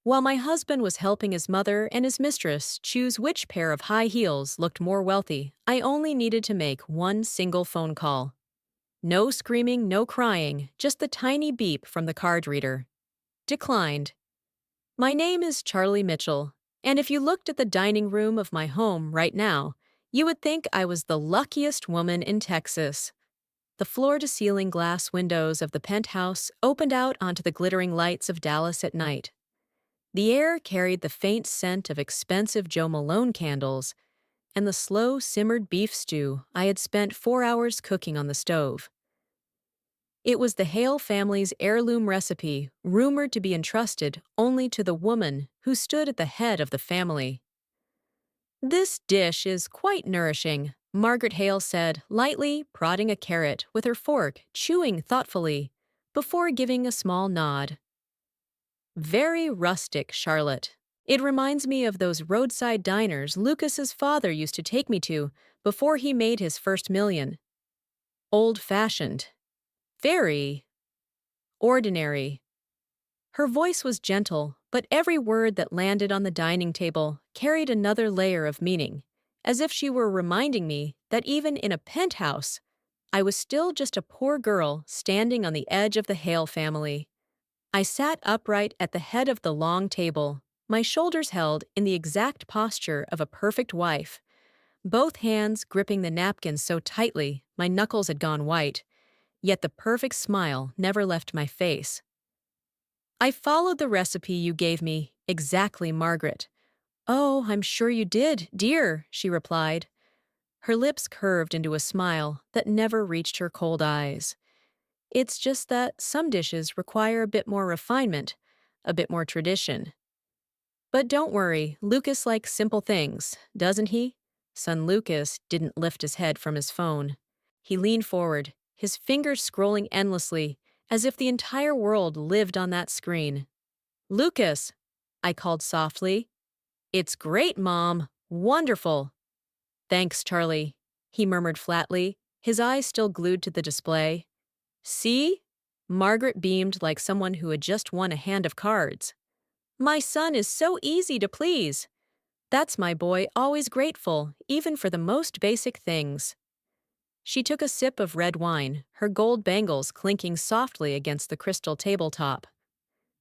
While my husband was helping his mother and his mistress choose which pair of high heels looked more wealthy, I only needed to make one single phone call. No screaming, no crying, just the tiny beep from the card reader. Declined. My name is Charlie Mitchell, and if you looked at the dining room of my home right now, you would think I was the luckiest woman in Texas. The floor-to-ceiling glass windows of the penthouse opened out onto the glittering lights of Dallas at night. The air carried the faint scent of expensive Joe Malone candles and the slow-simmered beef stew I had spent 4 hours cooking on the stove. It was the Hale family's heirloom recipe, rumored to be entrusted only to the woman who stood at the head of the family. "This dish is quite nourishing," Margaret Hale said, lightly prodding a carrot with her fork, chewing thoughtfully, before giving a small nod. "Very rustic, Charlotte. It reminds me of those roadside diners Lucas's father used to take me to before he made his first million. Old-fashioned. Very ordinary." Her voice was gentle, but every word that landed on the dining table carried another layer of meaning, as if she were reminding me that even in a penthouse, I was still just a poor girl standing on the edge of the Hale family. I sat upright at the head of the long table, my shoulders held in the exact posture of a perfect wife, both hands gripping the napkin so tightly my knuckles had gone white, yet the perfect smile never left my face. "I followed the recipe you gave me, exactly, Margaret." "Oh, I'm sure you did, dear," she replied. Her lips curved into a smile that never reached her cold eyes. "It's just that some dishes require a bit more refinement, a bit more tradition. But don't worry, Lucas likes simple things, doesn't he?" Son Lucas didn't lift his head from his phone. He leaned forward, his fingers scrolling endlessly, as if the entire world lived on that screen. "Lucas," I called softly. "It's great, Mom. Wonderful." "Thanks, Charlie," he murmured flatly, his eyes still glued to the display. "See?" Margaret beamed like someone who had just won a hand of cards. "My son is so easy to please. That's my boy, always grateful, even for the most basic things." She took a sip of red wine, her gold bangles clinking softly against the crystal tabletop.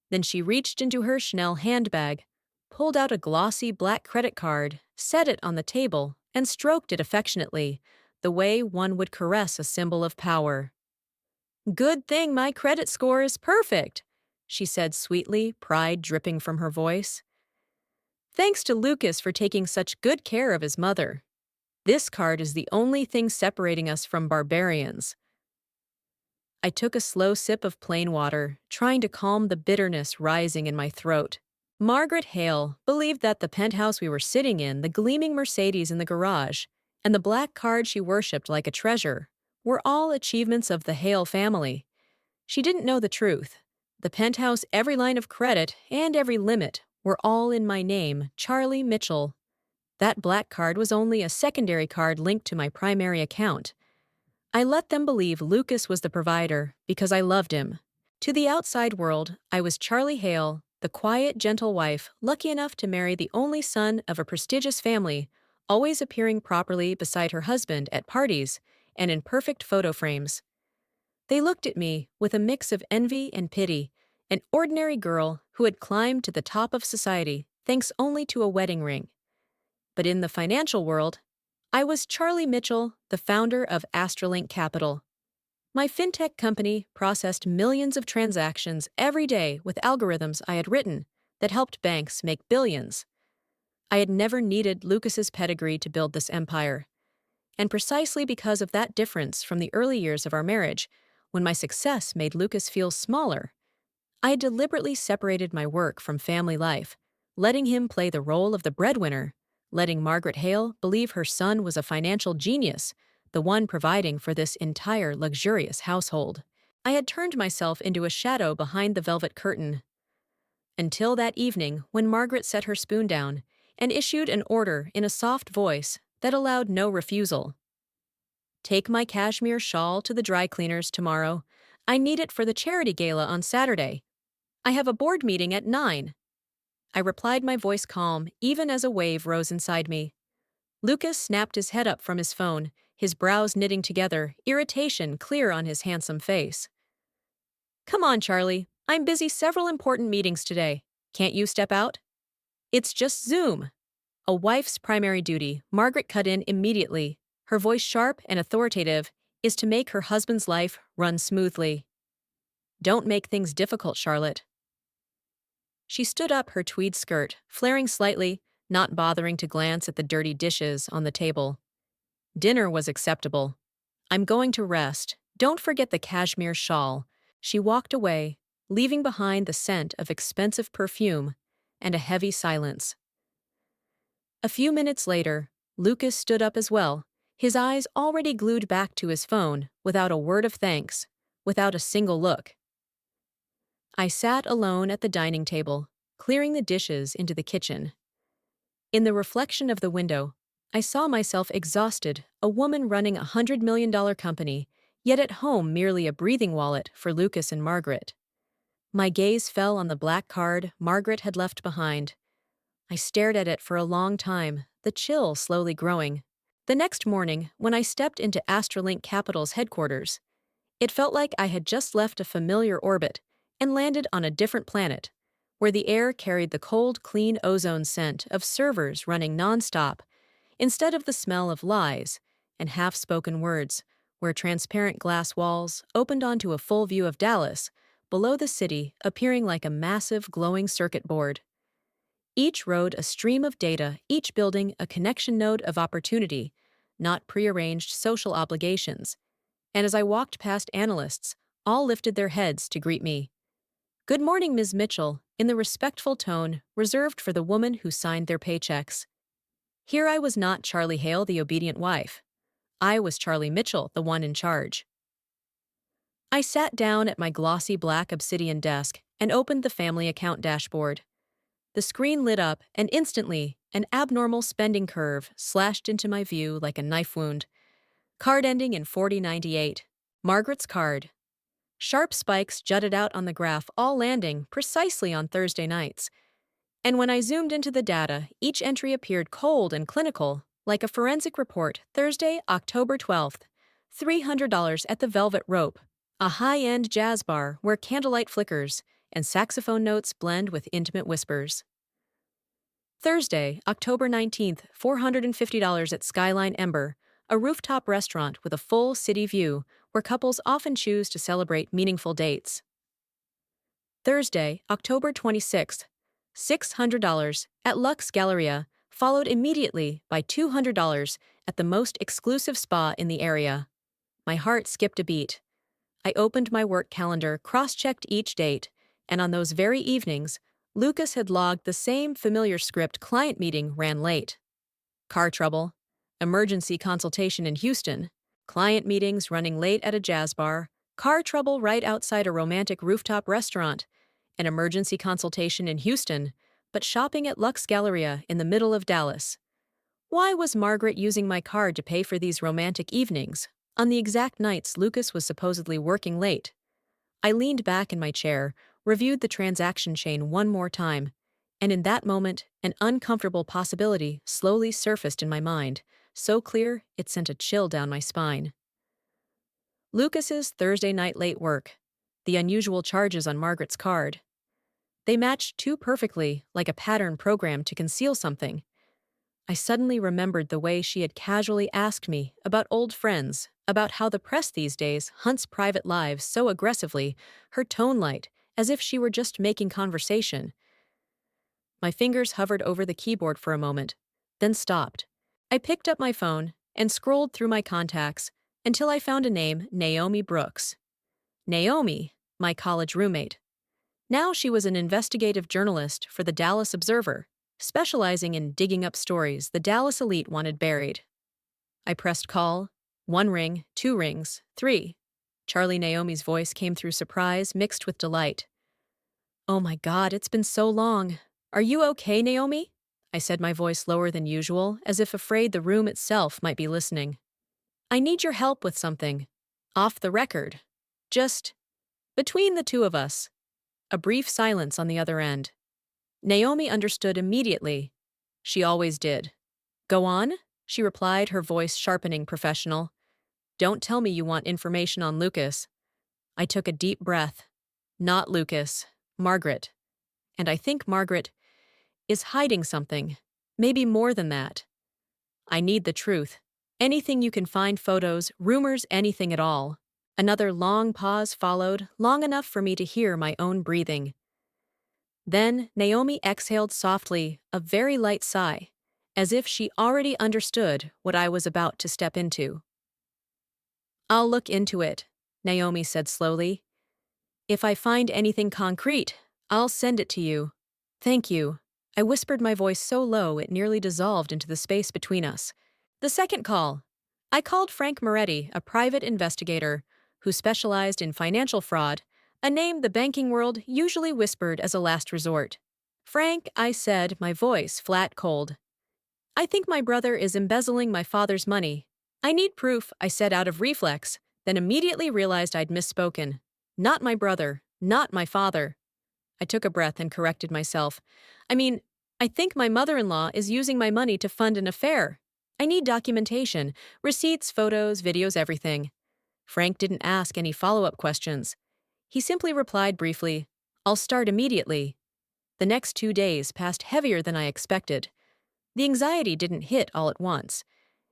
Then she reached into her Chanel handbag, pulled out a glossy black credit card, set it on the table, and stroked it affectionately, the way one would caress a symbol of power. "Good thing my credit score is perfect," she said sweetly, pride dripping from her voice. "Thanks to Lucas for taking such good care of his mother. This card is the only thing separating us from barbarians." I took a slow sip of plain water, trying to calm the bitterness rising in my throat. Margaret Hale believed that the penthouse we were sitting in, the gleaming Mercedes in the garage, and the black card she worshipped like a treasure were all achievements of the Hale family. She didn't know the truth. The penthouse, every line of credit, and every limit were all in my name, Charlie Mitchell. That black card was only a secondary card linked to my primary account. I let them believe Lucas was the provider because I loved him. To the outside world, I was Charlie Hale, the quiet, gentle wife, lucky enough to marry the only son of a prestigious family, always appearing properly beside her husband at parties and in perfect photo frames. They looked at me with a mix of envy and pity, an ordinary girl who had climbed to the top of society thanks only to a wedding ring. But in the financial world, I was Charlie Mitchell, the founder of Astralink Capital. My fintech company processed millions of transactions every day with algorithms I had written that helped banks make billions. I had never needed Lucas's pedigree to build this empire. And precisely because of that difference from the early years of our marriage, when my success made Lucas feel smaller, I had deliberately separated my work from family life, letting him play the role of the breadwinner, letting Margaret Hale believe her son was a financial genius, the one providing for this entire luxurious household. I had turned myself into a shadow behind the velvet curtain. Until that evening when Margaret set her spoon down and issued an order in a soft voice that allowed no refusal. "Take my cashmere shawl to the dry cleaners tomorrow. I need it for the charity gala on Saturday. I have a board meeting at 9. I replied, my voice calm, even as a wave rose inside me. Lucas snapped his head up from his phone, his brows knitting together, irritation clear on his handsome face. Come on, Charlie. I'm busy several important meetings today. Can't you step out? It's just Zoom. A wife's primary duty, Margaret cut in immediately. Her voice sharp and authoritative, is to make her husband's life run smoothly. Don't make things difficult, Charlotte. She stood up her tweed skirt, flaring slightly, not bothering to glance at the dirty dishes on the table. Dinner was acceptable. I'm going to rest. Don't forget the cashmere shawl. She walked away, leaving behind the scent of expensive perfume and a heavy silence. A few minutes later, Lucas stood up as well, his eyes already glued back to his phone, without a word of thanks, without a single look. I sat alone at the dining table, clearing the dishes into the kitchen. In the reflection of the window, I saw myself exhausted, a woman running $100 million company, yet at home merely a breathing wallet for Lucas and Margaret. My gaze fell on the black card Margaret had left behind. I stared at it for a long time, the chill slowly growing. The next morning, when I stepped into Astralink Capital's headquarters, it felt like I had just left a familiar orbit and landed on a different planet, where the air carried the cold, clean ozone scent of servers running nonstop, instead of the smell of lies and half-spoken words, where transparent glass walls opened onto a full view of Dallas, below the city appearing like a massive glowing circuit board. Each road a stream of data, each building a connection node of opportunity, not prearranged social obligations. And as I walked past analysts, all lifted their heads to greet me. Good morning, Ms. Mitchell, in the respectful tone reserved for the woman who signed their paychecks. Here I was not Charlie Hale, the obedient wife. I was Charlie Mitchell, the one in charge. I sat down at my glossy black obsidian desk and opened the family account dashboard. The screen lit up, and instantly, an abnormal spending curve slashed into my view like a knife wound. Card ending in 4098. Margaret's card. Sharp spikes jutted out on the graph, all landing precisely on Thursday nights. And when I zoomed into the data, each entry appeared cold and clinical, like a forensic report. Thursday, October 12th. $300 at the Velvet Rope, a high-end jazz bar where candlelight flickers and saxophone notes blend with intimate whispers. Thursday, October 19th, $450 at Skyline Ember, a rooftop restaurant with a full city view where couples often choose to celebrate meaningful dates. Thursday, October 26th, $600 at Lux Galleria, followed immediately by $200 at the most exclusive spa in the area. My heart skipped a beat. I opened my work calendar, cross-checked each date, and on those very evenings, Lucas had logged the same familiar script. Client meeting ran late. Car trouble. Emergency consultation in Houston. Client meetings running late at a jazz bar. Car trouble right outside a romantic rooftop restaurant. An emergency consultation in Houston, but shopping at Lux Galleria in the middle of Dallas. Why was Margaret using my card to pay for these romantic evenings, on the exact nights Lucas was supposedly working late? I leaned back in my chair, reviewed the transaction chain one more time, and in that moment, an uncomfortable possibility slowly surfaced in my mind, so clear it sent a chill down my spine. Lucas's Thursday night late work, the unusual charges on Margaret's card. They matched too perfectly, like a pattern programmed to conceal something. I suddenly remembered the way she had casually asked me about old friends, about how the press these days hunts private lives so aggressively, her tone light, as if she were just making conversation. My fingers hovered over the keyboard for a moment, then stopped. I picked up my phone and scrolled through my contacts until I found a name, Naomi Brooks. Naomi, my college roommate. Now she was an investigative journalist for the Dallas Observer, specializing in digging up stories the Dallas elite wanted buried. I pressed call. 1 ring, 2 rings, 3. Charlie Naomi's voice came through surprise mixed with delight. Oh my God, it's been so long. Are you okay, Naomi? I said, my voice lower than usual, as if afraid the room itself might be listening. I need your help with something. Off the record. Just between the two of us. A brief silence on the other end. Naomi understood immediately. She always did. Go on, she replied, her voice sharpening professional. Don't tell me you want information on Lucas. I took a deep breath. Not Lucas. Margaret. And I think Margaret is hiding something. Maybe more than that. I need the truth. Anything you can find, photos, rumors, anything at all. Another long pause followed, long enough for me to hear my own breathing. Then Naomi exhaled softly, a very light sigh, as if she already understood what I was about to step into. I'll look into it, Naomi said slowly. If I find anything concrete, I'll send it to you. Thank you. I whispered, my voice so low it nearly dissolved into the space between us. The second call. I called Frank Moretti, a private investigator who specialized in financial fraud, a name the banking world usually whispered as a last resort. Frank, I said, my voice flat cold. I think my brother is embezzling my father's money. I need proof, I said out of reflex, then immediately realized I'd misspoken. Not my brother, not my father. I took a breath and corrected myself. I think my mother-in-law is using my money to fund an affair. I need documentation, receipts, photos, videos, everything. Frank didn't ask any follow-up questions. He simply replied briefly, I'll start immediately. The next 2 days passed heavier than I expected. The anxiety didn't hit all at once.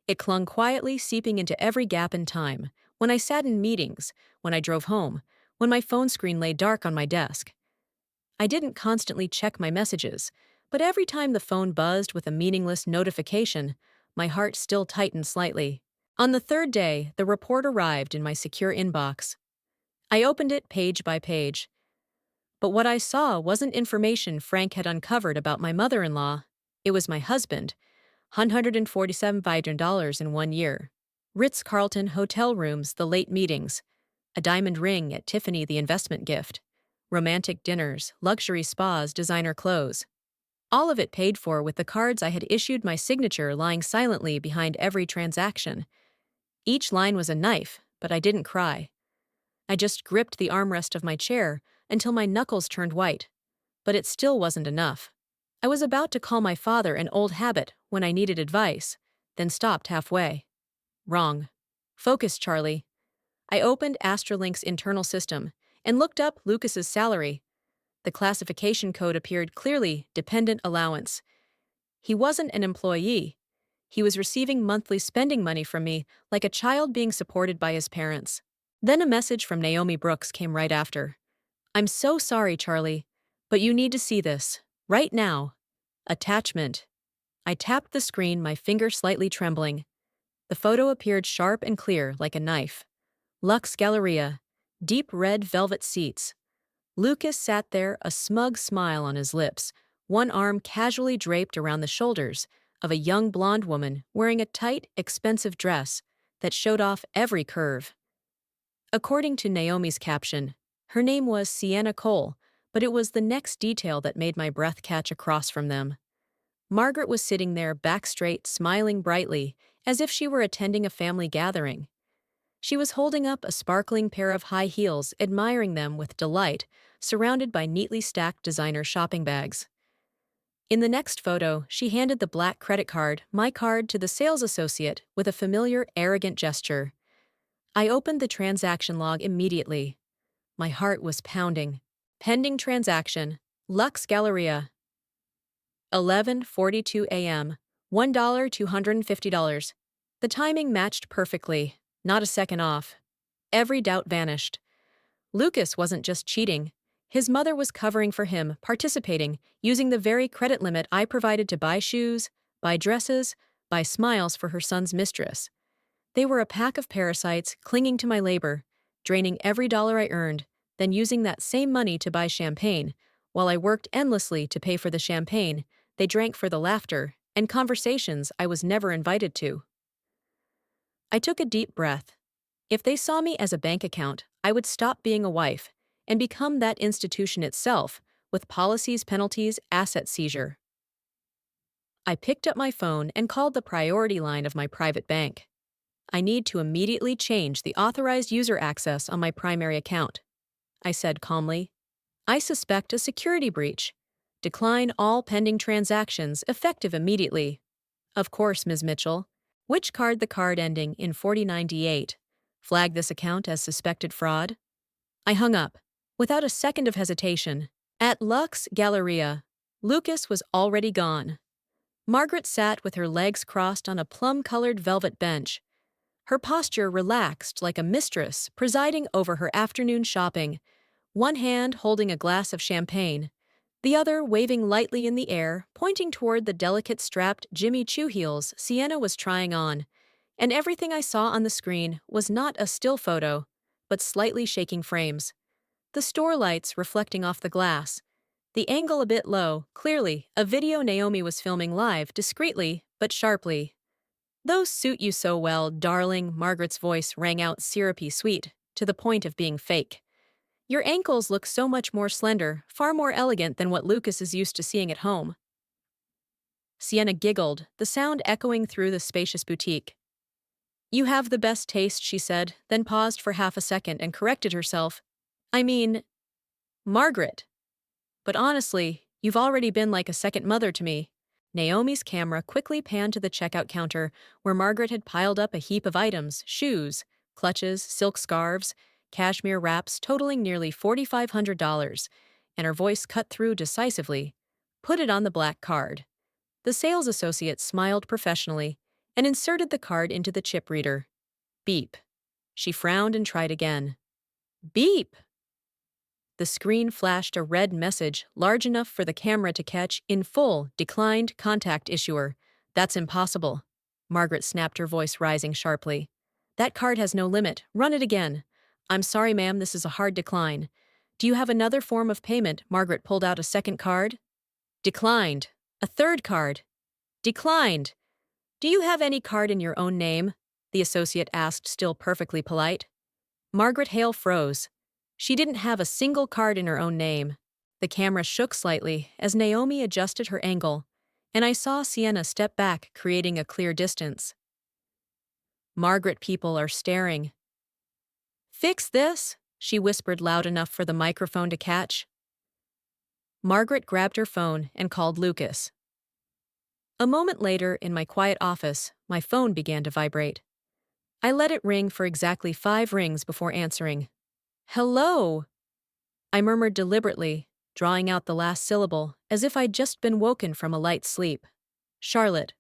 It clung quietly, seeping into every gap in time, when I sat in meetings, when I drove home, when my phone screen lay dark on my desk. I didn't constantly check my messages, but every time the phone buzzed with a meaningless notification, my heart still tightened slightly. On the third day, the report arrived in my secure inbox. I opened it page by page. But what I saw wasn't information Frank had uncovered about my mother-in-law. It was my husband. $147,000 in 1 year. Ritz-Carlton hotel rooms, the late meetings. A diamond ring at Tiffany, the investment gift. Romantic dinners, luxury spas, designer clothes. All of it paid for with the cards I had issued, my signature lying silently behind every transaction. Each line was a knife, but I didn't cry. I just gripped the armrest of my chair until my knuckles turned white. But it still wasn't enough. I was about to call my father an old habit when I needed advice, then stopped halfway. Wrong. Focus, Charlie. I opened Astralink's internal system and looked up Lucas's salary. The classification code appeared clearly, dependent allowance. He wasn't an employee. He was receiving monthly spending money from me, like a child being supported by his parents. Then a message from Naomi Brooks came right after. I'm so sorry, Charlie, but you need to see this. Right now. Attachment. I tapped the screen, my finger slightly trembling. The photo appeared sharp and clear, like a knife. Lux Galleria. Deep red velvet seats. Lucas sat there, a smug smile on his lips, one arm casually draped around the shoulders of a young blonde woman wearing a tight, expensive dress that showed off every curve. According to Naomi's caption, her name was Sienna Cole, but it was the next detail that made my breath catch across from them. Margaret was sitting there, back straight, smiling brightly, as if she were attending a family gathering. She was holding up a sparkling pair of high heels, admiring them with delight, surrounded by neatly stacked designer shopping bags. In the next photo, she handed the black credit card, my card, to the sales associate with a familiar, arrogant gesture. I opened the transaction log immediately. My heart was pounding. Pending transaction, Lux Galleria. 11:42 a.m. $1,250. The timing matched perfectly, not a second off. Every doubt vanished. Lucas wasn't just cheating. His mother was covering for him, participating, using the very credit limit I provided to buy shoes, buy dresses, buy smiles for her son's mistress. They were a pack of parasites clinging to my labor, draining every dollar I earned, then using that same money to buy champagne. While I worked endlessly to pay for the champagne, they drank for the laughter and conversations I was never invited to. I took a deep breath. If they saw me as a bank account, I would stop being a wife and become that institution itself, with policies, penalties, asset seizure. I picked up my phone and called the priority line of my private bank. I need to immediately change the authorized user access on my primary account, I said calmly. I suspect a security breach. Decline all pending transactions effective immediately. Of course, Ms. Mitchell. Which card the card ending in 4098? Flag this account as suspected fraud? I hung up, without a second of hesitation. At Lux Galleria, Lucas was already gone. Margaret sat with her legs crossed on a plum-colored velvet bench, her posture relaxed like a mistress presiding over her afternoon shopping, one hand holding a glass of champagne, the other waving lightly in the air, pointing toward the delicate strapped Jimmy Choo heels Sienna was trying on. And everything I saw on the screen was not a still photo, but slightly shaking frames. The store lights reflecting off the glass. The angle a bit low, clearly a video Naomi was filming live, discreetly but sharply. "Those suit you so well, darling," Margaret's voice rang out syrupy sweet, to the point of being fake. "Your ankles look so much more slender, far more elegant than what Lucas is used to seeing at home." Sienna giggled, the sound echoing through the spacious boutique. "You have the best taste," she said, then paused for half a second and corrected herself. "I mean, Margaret. But honestly, you've already been like a second mother to me." Naomi's camera quickly panned to the checkout counter, where Margaret had piled up a heap of items: shoes, clutches, silk scarves, cashmere wraps totaling nearly $4,500, and her voice cut through decisively. "Put it on the black card." The sales associate smiled professionally and inserted the card into the chip reader. Beep. She frowned and tried again. Beep! The screen flashed a red message, large enough for the camera to catch, in full: "Declined, contact issuer." "That's impossible." Margaret snapped, her voice rising sharply. "That card has no limit. Run it again." "I'm sorry, ma'am, this is a hard decline." "Do you have another form of payment?" Margaret pulled out a second card. "Declined." A third card. "Declined." "Do you have any card in your own name?" the associate asked, still perfectly polite. Margaret Hale froze. She didn't have a single card in her own name. The camera shook slightly as Naomi adjusted her angle, and I saw Sienna step back, creating a clear distance. Margaret people are staring. "Fix this," she whispered loud enough for the microphone to catch. Margaret grabbed her phone and called Lucas. A moment later, in my quiet office, my phone began to vibrate. I let it ring for exactly 5 rings before answering. "Hello," I murmured deliberately, drawing out the last syllable, as if I'd just been woken from a light sleep. "Charlotte."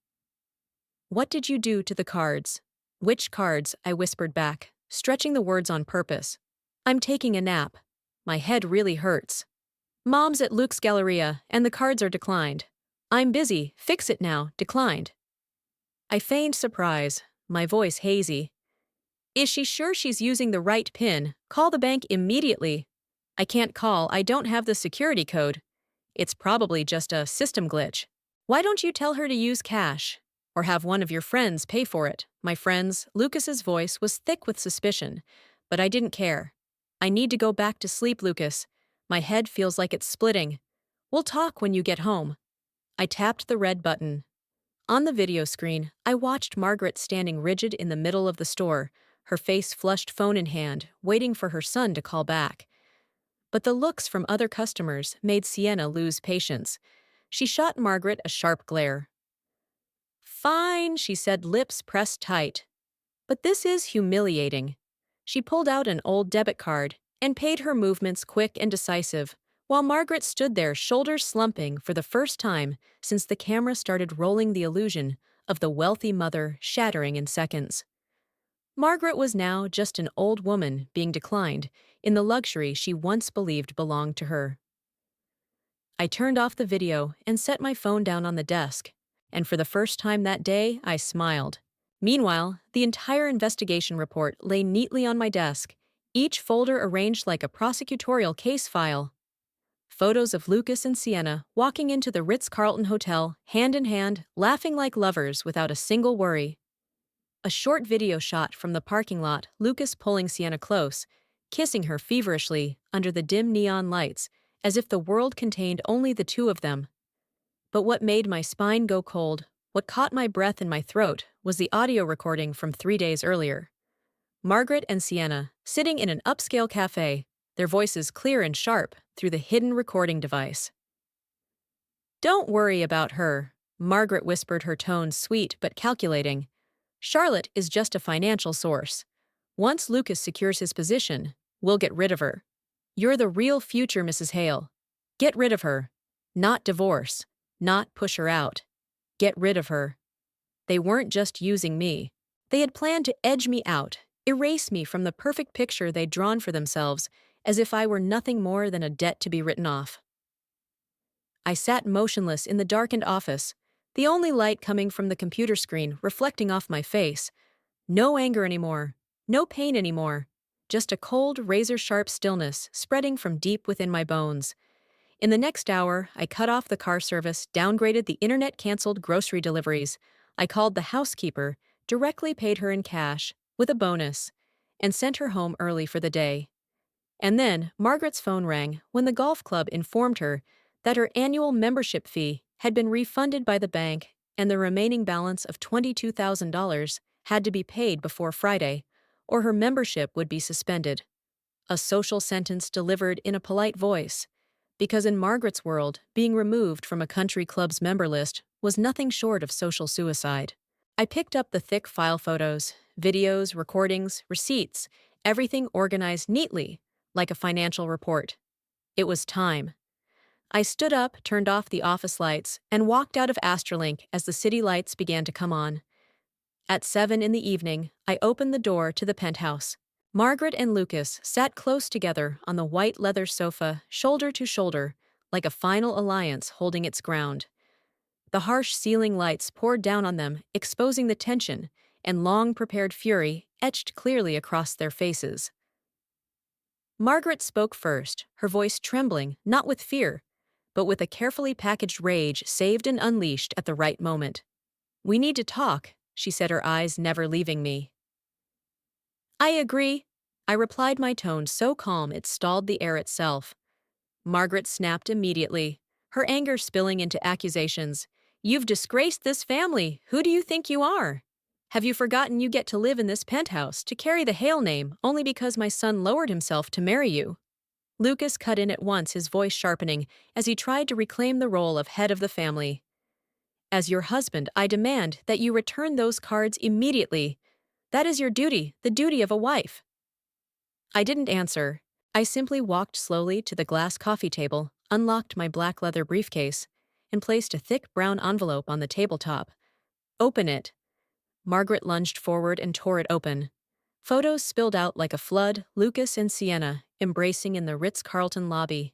"What did you do to the cards?" "Which cards?" I whispered back, stretching the words on purpose. "I'm taking a nap. My head really hurts." "Mom's at Luke's Galleria, and the cards are declined." "I'm busy. Fix it now. Declined." I feigned surprise, my voice hazy. "Is she sure she's using the right PIN? Call the bank immediately." "I can't call. I don't have the security code." "It's probably just a system glitch." "Why don't you tell her to use cash? Or have one of your friends pay for it?" My friends, Lucas's voice was thick with suspicion, but I didn't care. "I need to go back to sleep, Lucas. My head feels like it's splitting. We'll talk when you get home." I tapped the red button. On the video screen, I watched Margaret standing rigid in the middle of the store, her face flushed, phone in hand, waiting for her son to call back. But the looks from other customers made Sienna lose patience. She shot Margaret a sharp glare. "Fine," she said, lips pressed tight. "But this is humiliating." She pulled out an old debit card and paid, her movements quick and decisive, while Margaret stood there, shoulders slumping, for the first time since the camera started rolling, the illusion of the wealthy mother shattering in seconds. Margaret was now just an old woman being declined in the luxury she once believed belonged to her. I turned off the video and set my phone down on the desk, and for the first time that day, I smiled. Meanwhile, the entire investigation report lay neatly on my desk, each folder arranged like a prosecutorial case file. Photos of Lucas and Sienna walking into the Ritz-Carlton Hotel, hand in hand, laughing like lovers without a single worry. A short video shot from the parking lot, Lucas pulling Sienna close, kissing her feverishly under the dim neon lights, as if the world contained only the two of them. But what made my spine go cold, what caught my breath in my throat, was the audio recording from 3 days earlier. Margaret and Sienna, sitting in an upscale cafe, their voices clear and sharp through the hidden recording device. Don't worry about her, Margaret whispered, her tone sweet but calculating. Charlotte is just a financial source. Once Lucas secures his position, we'll get rid of her. You're the real future, Mrs. Hale. Get rid of her. Not divorce. Not push her out. Get rid of her. They weren't just using me. They had planned to edge me out, erase me from the perfect picture they'd drawn for themselves, as if I were nothing more than a debt to be written off. I sat motionless in the darkened office, the only light coming from the computer screen reflecting off my face. No anger anymore, no pain anymore, just a cold, razor-sharp stillness spreading from deep within my bones. In the next hour, I cut off the car service, downgraded the internet, canceled grocery deliveries. I called the housekeeper, directly paid her in cash, with a bonus, and sent her home early for the day. And then Margaret's phone rang when the golf club informed her that her annual membership fee had been refunded by the bank and the remaining balance of $22,000 had to be paid before Friday, or her membership would be suspended. A social sentence delivered in a polite voice, because in Margaret's world, being removed from a country club's member list was nothing short of social suicide. I picked up the thick file photos, videos, recordings, receipts, everything organized neatly, like a financial report. It was time. I stood up, turned off the office lights, and walked out of Astrolink as the city lights began to come on. At 7 in the evening, I opened the door to the penthouse. Margaret and Lucas sat close together on the white leather sofa, shoulder to shoulder, like a final alliance holding its ground. The harsh ceiling lights poured down on them, exposing the tension and long-prepared fury etched clearly across their faces. Margaret spoke first, her voice trembling, not with fear, but with a carefully packaged rage saved and unleashed at the right moment. "We need to talk," she said, her eyes never leaving me. "I agree," I replied, my tone so calm it stalled the air itself. Margaret snapped immediately, her anger spilling into accusations. "You've disgraced this family. Who do you think you are? Have you forgotten you get to live in this penthouse, to carry the Hale name, only because my son lowered himself to marry you?" Lucas cut in at once, his voice sharpening, as he tried to reclaim the role of head of the family. "As your husband, I demand that you return those cards immediately. That is your duty, the duty of a wife." I didn't answer. I simply walked slowly to the glass coffee table, unlocked my black leather briefcase, and placed a thick brown envelope on the tabletop. "Open it." Margaret lunged forward and tore it open. Photos spilled out like a flood, Lucas and Sienna embracing in the Ritz-Carlton lobby.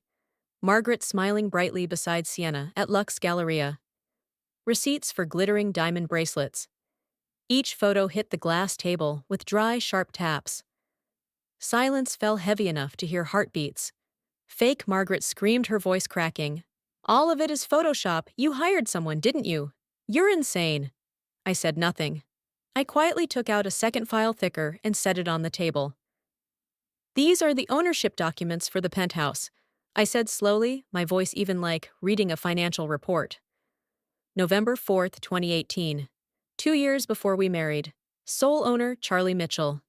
Margaret smiling brightly beside Sienna at Lux Galleria. Receipts for glittering diamond bracelets. Each photo hit the glass table with dry, sharp taps. Silence fell heavy enough to hear heartbeats. Fake Margaret screamed, her voice cracking. "All of it is Photoshop. You hired someone, didn't you? You're insane." I said nothing. I quietly took out a second file, thicker, and set it on the table. "These are the ownership documents for the penthouse," I said slowly, my voice even like reading a financial report. November 4th, 2018. 2 years before we married. Sole owner, Charlie Mitchell.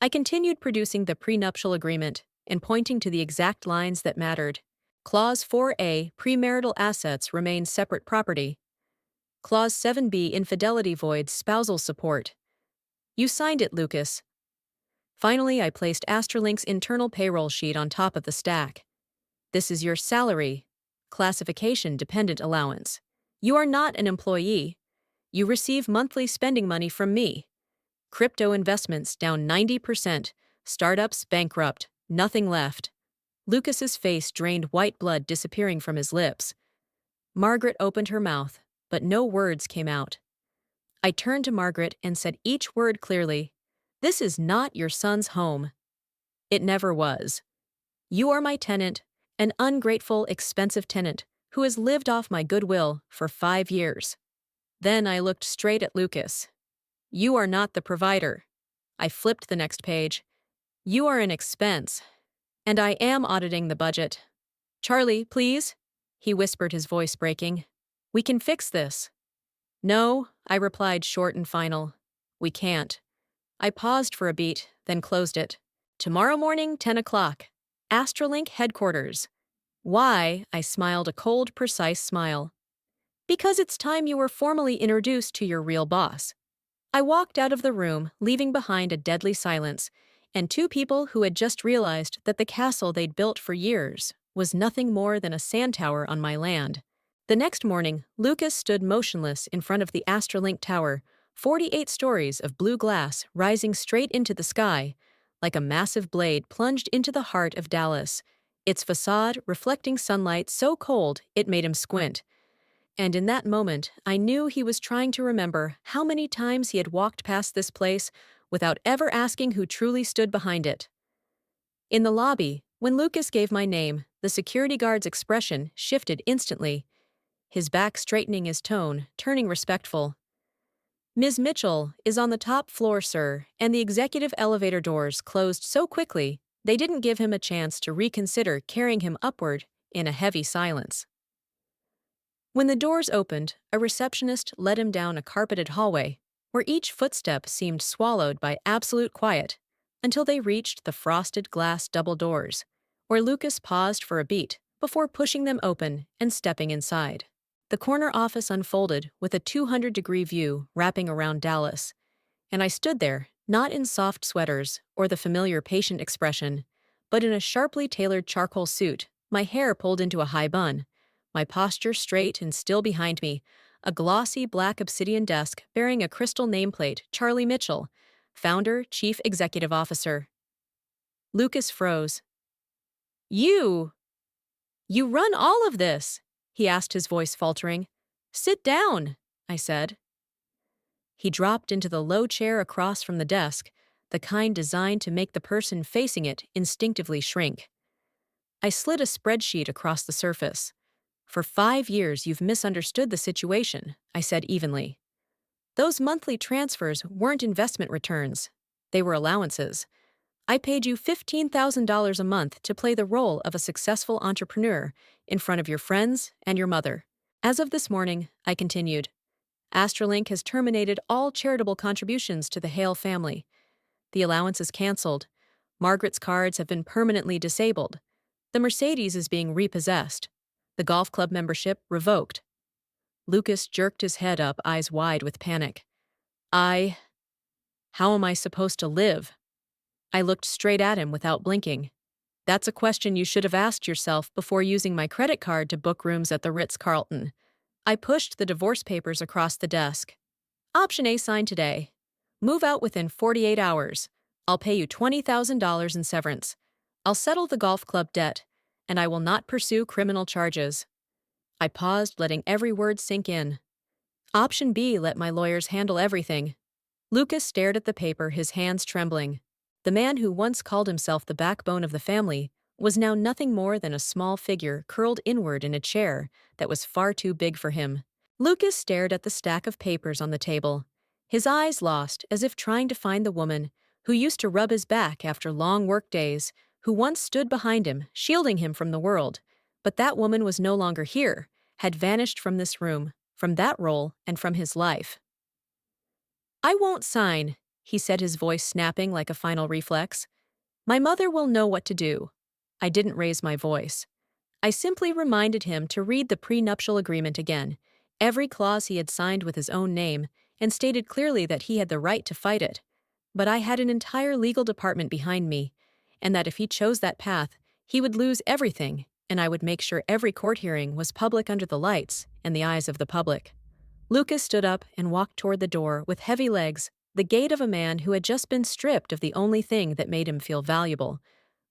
I continued producing the prenuptial agreement and pointing to the exact lines that mattered. Clause 4A, premarital assets remain separate property. Clause 7B, infidelity voids spousal support. You signed it, Lucas. Finally, I placed Astrolink's internal payroll sheet on top of the stack. This is your salary. Classification dependent allowance. You are not an employee. You receive monthly spending money from me. Crypto investments down 90%. Startups bankrupt. Nothing left. Lucas's face drained, white blood disappearing from his lips. Margaret opened her mouth, but no words came out. I turned to Margaret and said each word clearly. "This is not your son's home. It never was. You are my tenant, an ungrateful, expensive tenant who has lived off my goodwill for 5 years." Then I looked straight at Lucas. "You are not the provider." I flipped the next page. "You are an expense. And I am auditing the budget. Charlie, please," he whispered, his voice breaking. "We can fix this." "No," I replied, short and final. "We can't." I paused for a beat, then closed it. "Tomorrow morning, 10 o'clock. Astrolink headquarters." "Why?" I smiled, a cold, precise smile. Because it's time you were formally introduced to your real boss. I walked out of the room, leaving behind a deadly silence, and two people who had just realized that the castle they'd built for years was nothing more than a sand tower on my land. The next morning, Lucas stood motionless in front of the Astrolink Tower, 48 stories of blue glass rising straight into the sky, like a massive blade plunged into the heart of Dallas, its facade reflecting sunlight so cold it made him squint. And in that moment, I knew he was trying to remember how many times he had walked past this place without ever asking who truly stood behind it. In the lobby, when Lucas gave my name, the security guard's expression shifted instantly, his back straightening his tone, turning respectful. "Ms. Mitchell is on the top floor, sir, and the executive elevator doors closed so quickly they didn't give him a chance to reconsider carrying him upward in a heavy silence." When the doors opened, a receptionist led him down a carpeted hallway, where each footstep seemed swallowed by absolute quiet, until they reached the frosted glass double doors, where Lucas paused for a beat before pushing them open and stepping inside. The corner office unfolded with a 200-degree view wrapping around Dallas, and I stood there, not in soft sweaters or the familiar patient expression, but in a sharply tailored charcoal suit, my hair pulled into a high bun, my posture straight and still behind me, a glossy black obsidian desk bearing a crystal nameplate, Charlie Mitchell, founder, chief executive officer. Lucas froze. You run all of this?" he asked, his voice faltering. "Sit down," I said. He dropped into the low chair across from the desk, the kind designed to make the person facing it instinctively shrink. I slid a spreadsheet across the surface. "For 5 years you've misunderstood the situation," I said evenly. "Those monthly transfers weren't investment returns. They were allowances. I paid you $15,000 a month to play the role of a successful entrepreneur in front of your friends and your mother. As of this morning," I continued, "Astrolink has terminated all charitable contributions to the Hale family. The allowance is canceled. Margaret's cards have been permanently disabled. The Mercedes is being repossessed. The golf club membership revoked." Lucas jerked his head up, eyes wide with panic. How am I supposed to live?" I looked straight at him without blinking. "That's a question you should have asked yourself before using my credit card to book rooms at the Ritz-Carlton." I pushed the divorce papers across the desk. "Option A signed today. Move out within 48 hours. I'll pay you $20,000 in severance. I'll settle the golf club debt, and I will not pursue criminal charges." I paused, letting every word sink in. "Option B, let my lawyers handle everything." Lucas stared at the paper, his hands trembling. The man who once called himself the backbone of the family was now nothing more than a small figure curled inward in a chair that was far too big for him. Lucas stared at the stack of papers on the table, his eyes lost as if trying to find the woman who used to rub his back after long work days, who once stood behind him, shielding him from the world. But that woman was no longer here, had vanished from this room, from that role, and from his life. "I won't sign," he said, his voice snapping like a final reflex. "My mother will know what to do." I didn't raise my voice. I simply reminded him to read the prenuptial agreement again, every clause he had signed with his own name, and stated clearly that he had the right to fight it. But I had an entire legal department behind me, and that if he chose that path, he would lose everything, and I would make sure every court hearing was public under the lights and the eyes of the public. Lucas stood up and walked toward the door with heavy legs, the gait of a man who had just been stripped of the only thing that made him feel valuable.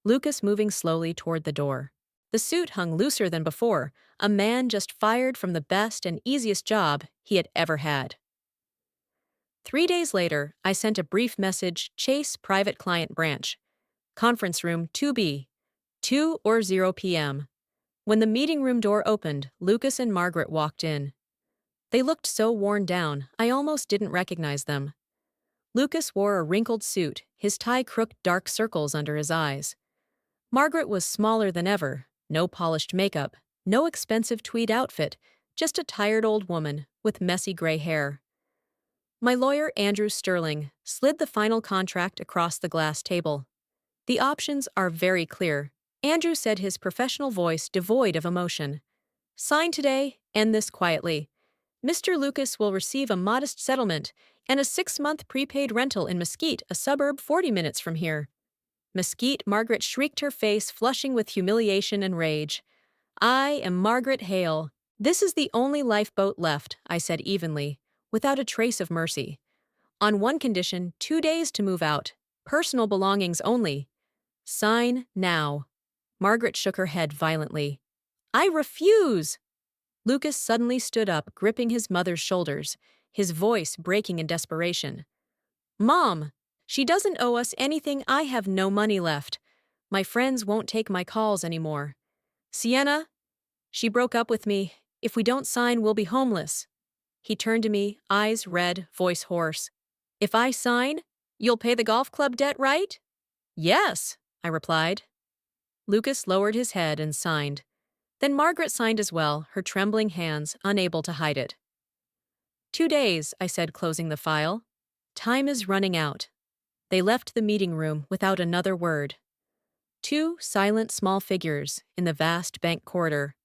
Lucas moving slowly toward the door. The suit hung looser than before, a man just fired from the best and easiest job he had ever had. 3 days later, I sent a brief message, Chase Private Client Branch. Conference room 2B, 2 or 0 p.m. When the meeting room door opened, Lucas and Margaret walked in. They looked so worn down, I almost didn't recognize them. Lucas wore a wrinkled suit, his tie crooked dark circles under his eyes. Margaret was smaller than ever, no polished makeup, no expensive tweed outfit, just a tired old woman with messy gray hair. My lawyer, Andrew Sterling, slid the final contract across the glass table. "The options are very clear," Andrew said, his professional voice devoid of emotion. "Sign today, end this quietly. Mr. Lucas will receive a modest settlement and a 6-month prepaid rental in Mesquite, a suburb 40 minutes from here. Mesquite, Margaret shrieked, her face flushing with humiliation and rage. I am Margaret Hale. This is the only lifeboat left, I said evenly, without a trace of mercy. On one condition, 2 days to move out. Personal belongings only. Sign now. Margaret shook her head violently. I refuse! Lucas suddenly stood up, gripping his mother's shoulders, his voice breaking in desperation. Mom, she doesn't owe us anything. I have no money left. My friends won't take my calls anymore. Sienna, she broke up with me. If we don't sign, we'll be homeless. He turned to me, eyes red, voice hoarse. If I sign, you'll pay the golf club debt, right? Yes, I replied. Lucas lowered his head and signed. Then Margaret signed as well, her trembling hands unable to hide it. 2 days, I said, closing the file. Time is running out. They left the meeting room without another word. 2 silent small figures in the vast bank corridor.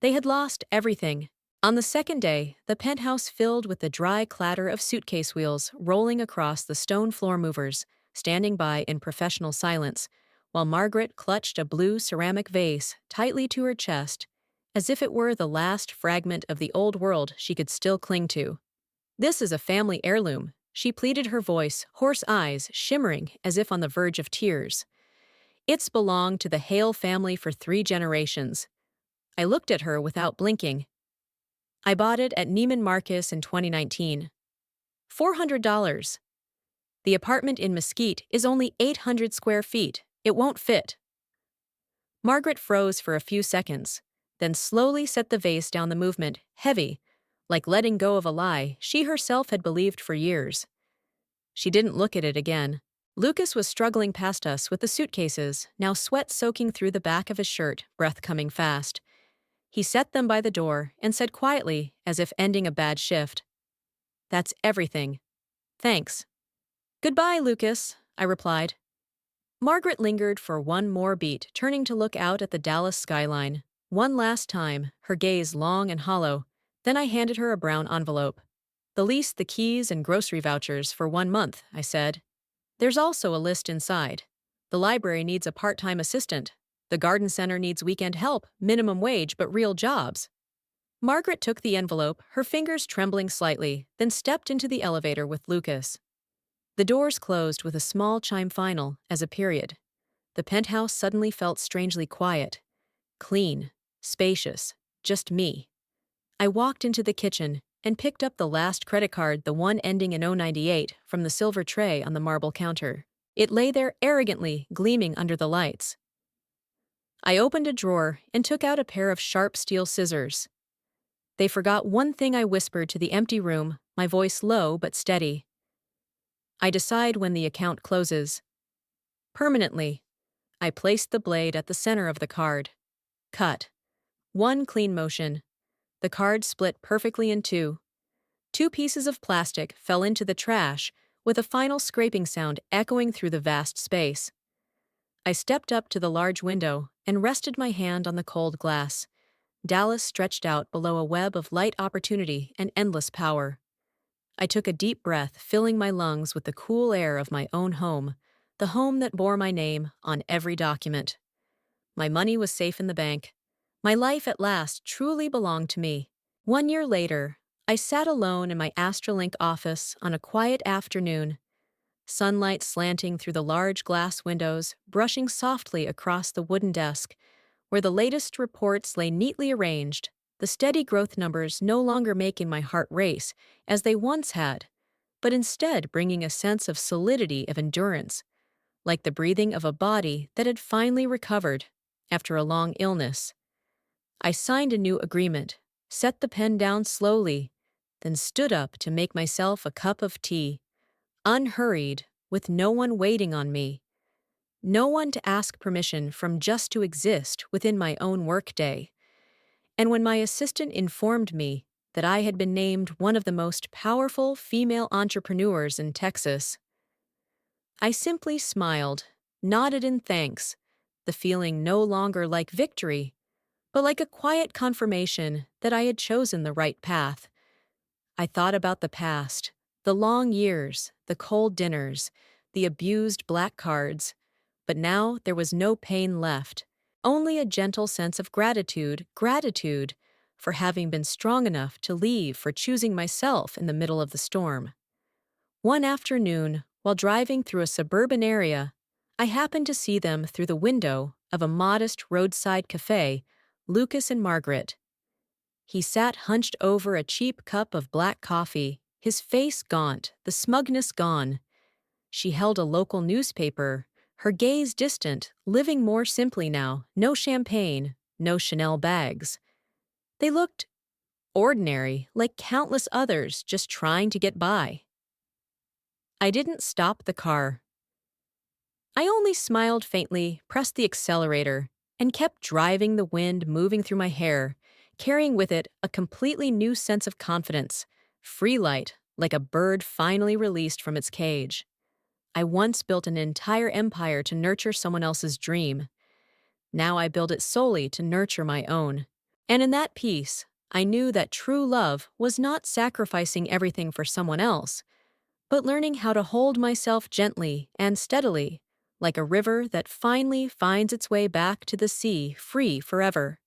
They had lost everything. On the second day, the penthouse filled with the dry clatter of suitcase wheels rolling across the stone floor movers, standing by in professional silence, while Margaret clutched a blue ceramic vase tightly to her chest, as if it were the last fragment of the old world she could still cling to. This is a family heirloom, she pleaded, her voice, hoarse eyes shimmering as if on the verge of tears. It's belonged to the Hale family for 3 generations. I looked at her without blinking. I bought it at Neiman Marcus in 2019. $400. The apartment in Mesquite is only 800 square feet. It won't fit. Margaret froze for a few seconds, then slowly set the vase down, the movement heavy, like letting go of a lie she herself had believed for years. She didn't look at it again. Lucas was struggling past us with the suitcases, now sweat soaking through the back of his shirt, breath coming fast. He set them by the door and said quietly, as if ending a bad shift, That's everything. Thanks. Goodbye, Lucas, I replied. Margaret lingered for one more beat, turning to look out at the Dallas skyline. One last time, her gaze long and hollow. Then I handed her a brown envelope. The lease, the keys, and grocery vouchers for 1 month, I said. There's also a list inside. The library needs a part-time assistant. The garden center needs weekend help, minimum wage but real jobs. Margaret took the envelope, her fingers trembling slightly, then stepped into the elevator with Lucas. The doors closed with a small chime final as a period. The penthouse suddenly felt strangely quiet. Clean, spacious, just me. I walked into the kitchen and picked up the last credit card, the one ending in 098, from the silver tray on the marble counter. It lay there arrogantly, gleaming under the lights. I opened a drawer and took out a pair of sharp steel scissors. They forgot one thing, I whispered to the empty room, my voice low but steady. I decide when the account closes. Permanently. I placed the blade at the center of the card. Cut. One clean motion. The card split perfectly in two. 2 pieces of plastic fell into the trash, with a final scraping sound echoing through the vast space. I stepped up to the large window and rested my hand on the cold glass. Dallas stretched out below, a web of light, opportunity, and endless power. I took a deep breath, filling my lungs with the cool air of my own home, the home that bore my name on every document. My money was safe in the bank. My life at last truly belonged to me. 1 year later, I sat alone in my Astralink office on a quiet afternoon, sunlight slanting through the large glass windows, brushing softly across the wooden desk, where the latest reports lay neatly arranged, the steady growth numbers no longer making my heart race as they once had, but instead bringing a sense of solidity, of endurance, like the breathing of a body that had finally recovered after a long illness. I signed a new agreement, set the pen down slowly, then stood up to make myself a cup of tea, unhurried, with no one waiting on me. No one to ask permission from, just to exist within my own workday. And when my assistant informed me that I had been named one of the most powerful female entrepreneurs in Texas, I simply smiled, nodded in thanks, the feeling no longer like victory, but like a quiet confirmation that I had chosen the right path. I thought about the past, the long years, the cold dinners, the abused black cards. But now there was no pain left, only a gentle sense of gratitude for having been strong enough to leave, for choosing myself in the middle of the storm. One afternoon, while driving through a suburban area, I happened to see them through the window of a modest roadside cafe, Lucas and Margaret. He sat hunched over a cheap cup of black coffee, his face gaunt, the smugness gone. She held a local newspaper, her gaze distant, living more simply now, no champagne, no Chanel bags. They looked ordinary, like countless others just trying to get by. I didn't stop the car. I only smiled faintly, pressed the accelerator, and kept driving, the wind moving through my hair, carrying with it a completely new sense of confidence, free light, like a bird finally released from its cage. I once built an entire empire to nurture someone else's dream. Now I build it solely to nurture my own. And in that peace, I knew that true love was not sacrificing everything for someone else, but learning how to hold myself gently and steadily, like a river that finally finds its way back to the sea, free forever.